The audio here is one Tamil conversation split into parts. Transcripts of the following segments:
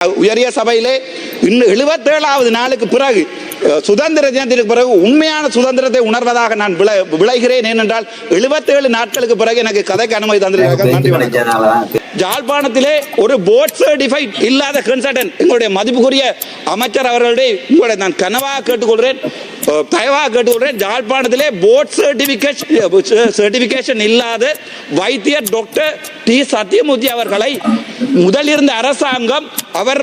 உயரிய சபையிலே இன்னும் 77வது நாளுக்கு பிறகு சுதந்திர தினத்திற்கு பிறகு உண்மையான சுதந்திரத்தை உணர்வதாக நான் விளைகிறேன். ஏனென்றால் 77 நாட்களுக்கு பிறகு எனக்கு கதைக்கு அனுமதி தந்திருக்கிறார்கள். ஜாழ்ப்பாணத்திலே ஒரு போர்ட் சர்டிஃபைட் இல்லாத கன்சல்டன்ட் எங்களுடைய மதிப்புக்குரிய அமைச்சர் அவர்களுடைய உங்களை நான் கனவாக கேட்டுக்கொள்கிறேன், தயவாக கேட்டுக்கொள்கிறேன். ஜாழ்ப்பாணத்திலே போர்ட் சர்டிபிகேஷன் இல்லாத வைத்தியர் டாக்டர் டி சத்தியமூர்த்தி அவர்களை முதலிருந்த அரசாங்கம் அவர்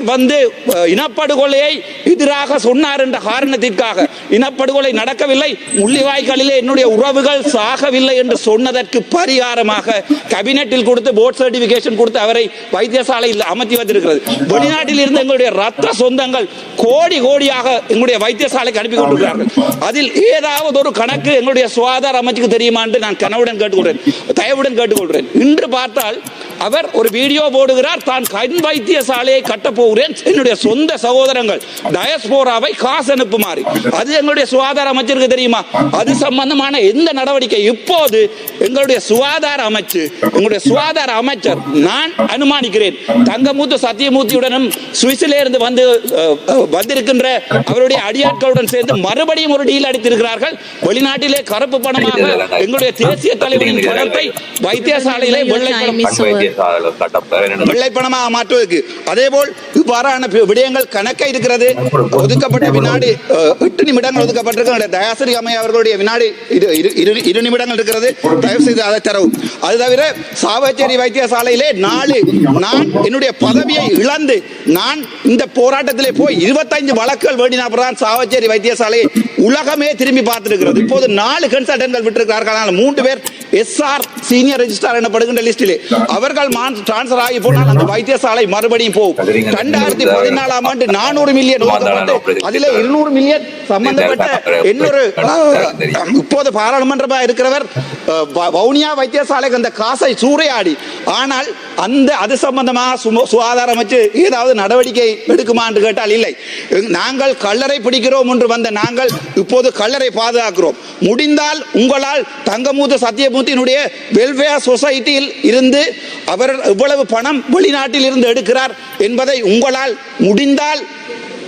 இனப்படுகொலையை எதிராக சொன்னார் என்ற காரணத்திற்காக இனப்படுகொலை நடக்கவில்லை, முள்ளிவாய்க்காலிலே என்னுடைய உறவுகள் சாகவில்லை என்று சொன்னதற்கு பரிகாரமாக கேபினெட்டில் கொடுத்து போர்ட் சர்டிபிகேஷன் கொடுத்து அவரை வைத்தியசாலையில் அமர்த்தி வந்திருக்கிறது. வெளிநாட்டில் இருந்து எங்களுடைய ரத்த சொந்தங்கள் கோடி கோடியாக எங்களுடைய வைத்தியசாலைக்கு அனுப்பி கொண்டிருக்கிறார்கள். அதில் ஏதாவது ஒரு கணக்கு எங்களுடைய சுகாதார அமைச்சுக்கு தெரியுமா என்று நான் கனவுடன் கேட்டுக்கொள்கிறேன், தயவுடன் கேட்டுக்கொள்கிறேன். இன்று பார்த்தால் அவர் ஒரு வீடியோ போடுகிறார், தான் கண் வைத்தியசாலையை கட்டப் போகிறேன், என்னுடைய சொந்த சகோதரங்கள் டயஸ்போராவை காசு அனுப்புமாறு. அது எங்களுடைய சுகாதார அமைச்சருக்கு தெரியுமா? அது சம்பந்தமான எந்த நடவடிக்கை இப்போது எங்களுடைய சுகாதார அமைச்சு, எங்களுடைய சுகாதார அமைச்சர் நான் அனுமானிக்கிறேன் தங்கமுத்து சத்தியமூர்த்தியுடனும் சுவிஸிலே இருந்து வந்திருக்கின்ற அவருடைய அடியாட்களுடன் சேர்ந்து மறுபடியும் ஒரு டீல் அடித்திருக்கிறார்கள். வெளிநாட்டிலே கருப்பு பணமாக எங்களுடைய தேசிய தலைவரின் பணத்தை வைத்தியசாலையிலே வெள்ளை பணமாக மாற்றுவதற்கு அதேபோல் இவ்வாறான விடயங்கள் கணக்கை இருக்கிறது. ஒதுக்கப்பட்ட வினாடி 8 நிமிடங்கள் ஒதுக்கப்பட்டிருக்க தயாசிரி அம்மையா அவர்களுடைய வினாடி 2 நிமிடங்கள் இருக்கிறது. தயவு செய்து அதை தரவும். அது தவிர சாவச்சேரி வைத்தியசாலையிலே நான் என்னுடைய பதவியை இழந்து நான் இந்த போராட்டத்திலே போய் 25 வழக்குகள் வேண்டினால்தான் சாவச்சேரி வைத்தியசாலையை உலகமே திரும்பி பார்த்திருக்கிறது. இப்போது 4 கன்சல்டன்ட்கள் விட்டிருக்கிறார்கள். 3 பேர் SR சீனியர் ரெஜிஸ்ட்ரார் எனப்படுகின்ற லிஸ்டிலே அவர்கள் டிரான்ஸ்பர் ஆகி போனால் அந்த வைத்தியசாலை மறுபடியும் போகும். 2014ஆம் ஆண்டு 400 மில்லியன் அதிலே 200 மில்லியன் சம்பந்தப்பட்ட இன்னொரு இப்போது பாராளுமன்றமாக இருக்கிறவர் வவுனியா வைத்தியசாலைக்கு அந்த காசை சூறையாடி, ஆனால் அது சம்பந்தமாக சுகாதார அமைச்சு ஏதாவது நடவடிக்கை எடுக்குமா என்று கேட்டால் இல்லை. நாங்கள் கள்ளரை பிடிக்கிறோம் என்று வந்த நாங்கள் இப்போது கள்ளரை பாதுகாக்கிறோம். முடிந்தால் உங்களால் தங்கமுத்து சத்தியமூர்த்தியினுடைய வெல்ஃபேர் சொசைட்டியில் இருந்து அவர் எவ்வளவு பணம் வெளிநாட்டில் இருந்து எடுக்கிறார் என்பதை உங்களால் முடிந்தால்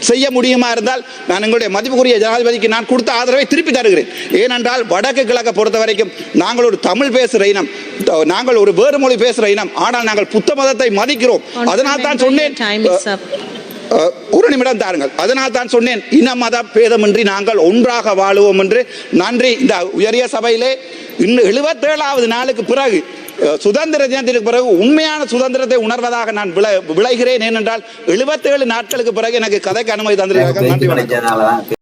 செய்ய முடியுமா இருந்தால் நான் எங்களுடைய மதிப்புக்குரிய ஜனாதிபதிக்கு நான் கொடுத்த ஆதரவை திருப்பி தருகிறேன். ஏனென்றால் வடக்கு கிழக்கை பொறுத்த வரைக்கும் நாங்கள் ஒரு தமிழ் பேசுகிற இனம், நாங்கள் ஒரு வேறு மொழி பேசுகிற இனம், ஆனால் நாங்கள் புத்த மதத்தை மதிக்கிறோம். அதனால் தான் சொன்னேன், ஒரு நிமிடம் தாருங்கள், அதனால் தான் சொன்னேன் இன மத பேதமின்றி நாங்கள் ஒன்றாக வாழுவோம் என்று. நன்றி. இந்த உயரிய சபையிலே இன்னும் 77வது நாளுக்கு பிறகு சுதந்திர தினத்திற்கு பிறகு உண்மையான சுதந்திரத்தை உணர்வதாக நான் விளைகிறேன். ஏனென்றால் 77 நாட்களுக்கு பிறகு எனக்கு கதைக்கு அனுமதி தந்திருக்கிறார்கள். நன்றி.